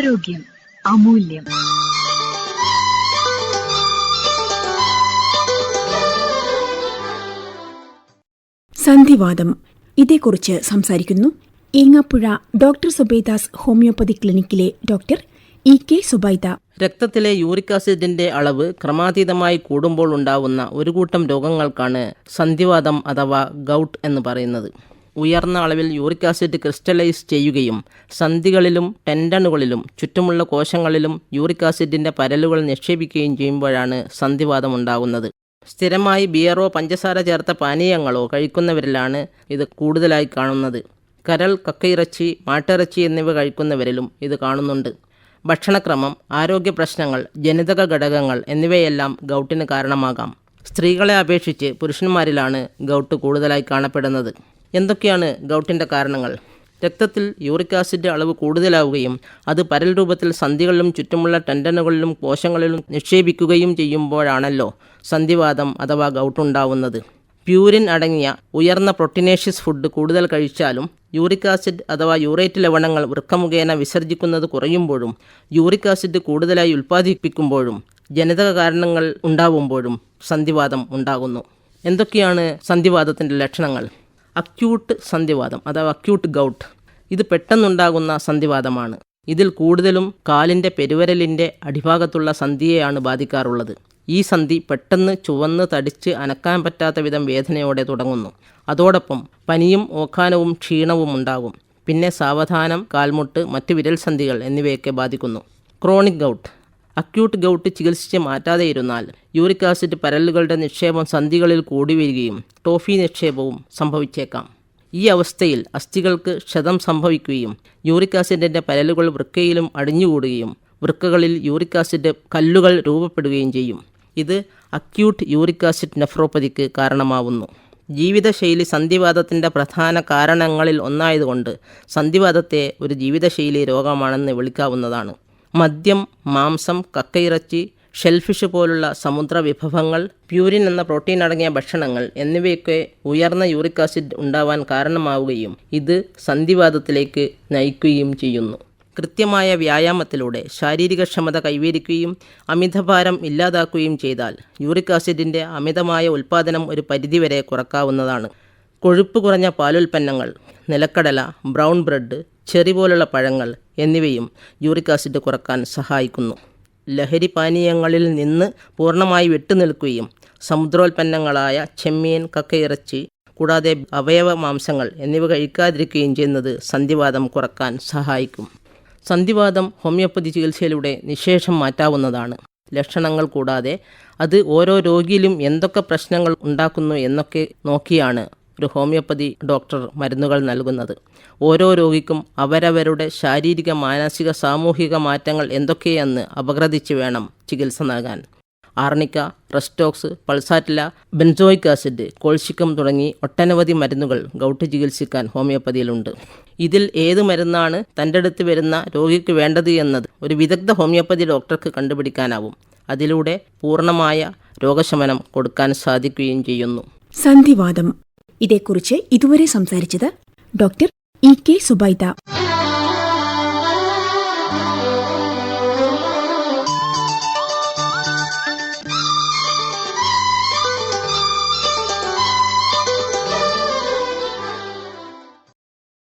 ആരോഗ്യം അമൂല്യം. സന്ധിവാതം, ഇതേക്കുറിച്ച് സംസാരിക്കുന്നു ഏങ്ങാപ്പുഴ ഡോക്ടർ സുബൈദാസ് ഹോമിയോപ്പതി ക്ലിനിക്കിലെ ഡോക്ടർ ഇ.കെ. സുബൈദ. രക്തത്തിലെ യൂറിക് ആസിഡിന്റെ അളവ് ക്രമാതീതമായി കൂടുമ്പോൾ ഉണ്ടാവുന്ന ഒരു കൂട്ടം രോഗങ്ങൾക്കാണ് സന്ധിവാതം അഥവാ ഗൗട്ട് എന്ന് പറയുന്നത്. ഉയർന്ന അളവിൽ യൂറിക് ആസിഡ് ക്രിസ്റ്റലൈസ് ചെയ്യുകയും സന്ധികളിലും ടെൻഡനുകളിലും ചുറ്റുമുള്ള കോശങ്ങളിലും യൂറിക് ആസിഡിന്റെ പരലുകൾ നിക്ഷേപിക്കുകയും ചെയ്യുമ്പോഴാണ് സന്ധിവാതം ഉണ്ടാകുന്നത്. സ്ഥിരമായി ബിയറോ പഞ്ചസാര ചേർത്ത പാനീയങ്ങളോ കഴിക്കുന്നവരിലാണ് ഇത് കൂടുതലായി കാണുന്നത്. കരൾ, കക്കയിറച്ചി, മാട്ടിറച്ചി എന്നിവ കഴിക്കുന്നവരിലും ഇത് കാണുന്നുണ്ട്. ഭക്ഷണക്രമം, ആരോഗ്യ പ്രശ്നങ്ങൾ, ജനിതക ഘടകങ്ങൾ എന്നിവയെല്ലാം ഗൗട്ടിന് കാരണമാകാം. സ്ത്രീകളെ അപേക്ഷിച്ച് പുരുഷന്മാരിലാണ് ഗൗട്ട് കൂടുതലായി കാണപ്പെടുന്നത്. എന്തൊക്കെയാണ് ഗൗട്ടിൻ്റെ കാരണങ്ങൾ? രക്തത്തിൽ യൂറിക് ആസിഡ് അളവ് കൂടുതലാവുകയും അത് പരൽ രൂപത്തിൽ സന്ധികളിലും ചുറ്റുമുള്ള ടെൻഡനുകളിലും കോശങ്ങളിലും നിക്ഷേപിക്കുകയും ചെയ്യുമ്പോഴാണല്ലോ സന്ധിവാതം അഥവാ ഗൗട്ടുണ്ടാവുന്നത്. പ്യൂരിൻ അടങ്ങിയ ഉയർന്ന പ്രോട്ടീനേഷ്യസ് ഫുഡ് കൂടുതൽ കഴിച്ചാലും യൂറിക് ആസിഡ് അഥവാ യൂറേറ്റ് ലവണങ്ങൾ വൃക്ക മുഖേന വിസർജിക്കുന്നത് കുറയുമ്പോഴും യൂറിക് ആസിഡ് കൂടുതലായി ഉൽപ്പാദിപ്പിക്കുമ്പോഴും ജനിതക കാരണങ്ങൾ ഉണ്ടാവുമ്പോഴും സന്ധിവാതം ഉണ്ടാകുന്നു. എന്തൊക്കെയാണ് സന്ധിവാതത്തിൻ്റെ ലക്ഷണങ്ങൾ? അക്യൂട്ട് സന്ധിവാതം അഥവാ അക്യൂട്ട് ഗൗട്ട്. ഇത് പെട്ടെന്നുണ്ടാകുന്ന സന്ധിവാതമാണ്. ഇതിൽ കൂടുതലും കാലിൻ്റെ പെരുവിരലിൻ്റെ അടിഭാഗത്തുള്ള സന്ധിയെയാണ് ബാധിക്കാറുള്ളത്. ഈ സന്ധി പെട്ടെന്ന് ചുവന്ന് തടിച്ച് അനക്കാൻ പറ്റാത്ത വിധം വേദനയോടെ തുടങ്ങുന്നു. അതോടൊപ്പം പനിയും ഓക്കാനവും ക്ഷീണവും ഉണ്ടാകും. പിന്നെ സാവധാനം കാൽമുട്ട്, മറ്റ് വിരൽ സന്ധികൾ എന്നിവയൊക്കെ ബാധിക്കുന്നു. Chronic gout. അക്യൂട്ട് ഗൗട്ട് ചികിത്സിച്ച് മാറ്റാതെ ഇരുന്നാൽ യൂറിക് ആസിഡ് പരലുകളുടെ നിക്ഷേപം സന്ധികളിൽ കൂടി വരികയും ടോഫി നിക്ഷേപവും സംഭവിച്ചേക്കാം. ഈ അവസ്ഥയിൽ അസ്ഥികൾക്ക് ക്ഷതം സംഭവിക്കുകയും യൂറിക് ആസിഡിൻ്റെ പരലുകൾ വൃക്കയിലും അടിഞ്ഞുകൂടുകയും വൃക്കകളിൽ യൂറിക് ആസിഡ് കല്ലുകൾ രൂപപ്പെടുകയും ചെയ്യും. ഇത് അക്യൂട്ട് യൂറിക് ആസിഡ് നെഫ്രോപ്പതിക്ക് കാരണമാവുന്നു. ജീവിതശൈലി സന്ധിവാതത്തിൻ്റെ പ്രധാന കാരണങ്ങളിൽ ഒന്നായതുകൊണ്ട് സന്ധിവാതത്തെ ഒരു ജീവിതശൈലി രോഗമാണെന്ന് വിളിക്കാവുന്നതാണ്. മദ്യം, മാംസം, കക്കയിറച്ചി, ഷെൽഫിഷ് പോലുള്ള സമുദ്ര വിഭവങ്ങൾ, പ്യൂരിൻ എന്ന പ്രോട്ടീൻ അടങ്ങിയ ഭക്ഷണങ്ങൾ എന്നിവയൊക്കെ ഉയർന്ന യൂറിക് ആസിഡ് ഉണ്ടാവാൻ കാരണമാവുകയും ഇത് സന്ധിവാതത്തിലേക്ക് നയിക്കുകയും ചെയ്യുന്നു. കൃത്യമായ വ്യായാമത്തിലൂടെ ശാരീരിക ക്ഷമത കൈവരിക്കുകയും അമിതഭാരം ഇല്ലാതാക്കുകയും ചെയ്താൽ യൂറിക് ആസിഡിൻ്റെ അമിതമായ ഉൽപ്പാദനം ഒരു പരിധിവരെ കുറക്കാവുന്നതാണ്. കൊഴുപ്പ് കുറഞ്ഞ പാലുൽപ്പന്നങ്ങൾ, നിലക്കടല, ബ്രൗൺ ബ്രെഡ്, ചെറി പോലുള്ള പഴങ്ങൾ എന്നിവയും യൂറിക് ആസിഡ് കുറക്കാൻ സഹായിക്കുന്നു. ലഹരി പാനീയങ്ങളിൽ നിന്ന് പൂർണ്ണമായി വിട്ടുനിൽക്കുകയും സമുദ്രോൽപ്പന്നങ്ങളായ ചെമ്മീൻ, കക്കയിറച്ചി കൂടാതെ അവയവ മാംസങ്ങൾ എന്നിവ കഴിക്കാതിരിക്കുകയും ചെയ്യുന്നത് സന്ധിവാതം കുറക്കാൻ സഹായിക്കും. സന്ധിവാതം ഹോമിയോപ്പതി ചികിത്സയിലൂടെ നിശേഷം മാറ്റാവുന്നതാണ്. ലക്ഷണങ്ങൾ കൂടാതെ അത് ഓരോ രോഗിയിലും എന്തൊക്കെ പ്രശ്നങ്ങൾ ഉണ്ടാക്കുന്നു എന്നൊക്കെ നോക്കിയാണ് ഒരു ഹോമിയോപ്പതി ഡോക്ടർ മരുന്നുകൾ നൽകുന്നത്. ഓരോ രോഗിക്കും അവരവരുടെ ശാരീരിക, മാനസിക, സാമൂഹിക മാറ്റങ്ങൾ എന്തൊക്കെയെന്ന് അപഗ്രഥിച്ച് വേണം ചികിത്സ നൽകാൻ. ആർണിക്ക, റെസ്റ്റോക്സ്, പൾസാറ്റില, ബെൻസോയിക് ആസിഡ്, കോൾഷിക്കം തുടങ്ങി ഒട്ടനവധി മരുന്നുകൾ ഗൗട്ട് ചികിത്സിക്കാൻ ഹോമിയോപ്പതിയിലുണ്ട്. ഇതിൽ ഏത് മരുന്നാണ് തൻ്റെ അടുത്ത് വരുന്ന രോഗിക്ക് വേണ്ടത് എന്നത് ഒരു വിദഗ്ധ ഹോമിയോപ്പതി ഡോക്ടർക്ക് കണ്ടുപിടിക്കാനാവും. അതിലൂടെ പൂർണ്ണമായ രോഗശമനം കൊടുക്കാൻ സാധിക്കുകയും ചെയ്യുന്നു. സന്ധിവാതം, ഇതേക്കുറിച്ച് ഇതുവരെ സംസാരിച്ചത് ഡോക്ടർ ഇ.കെ. സുബൈദ.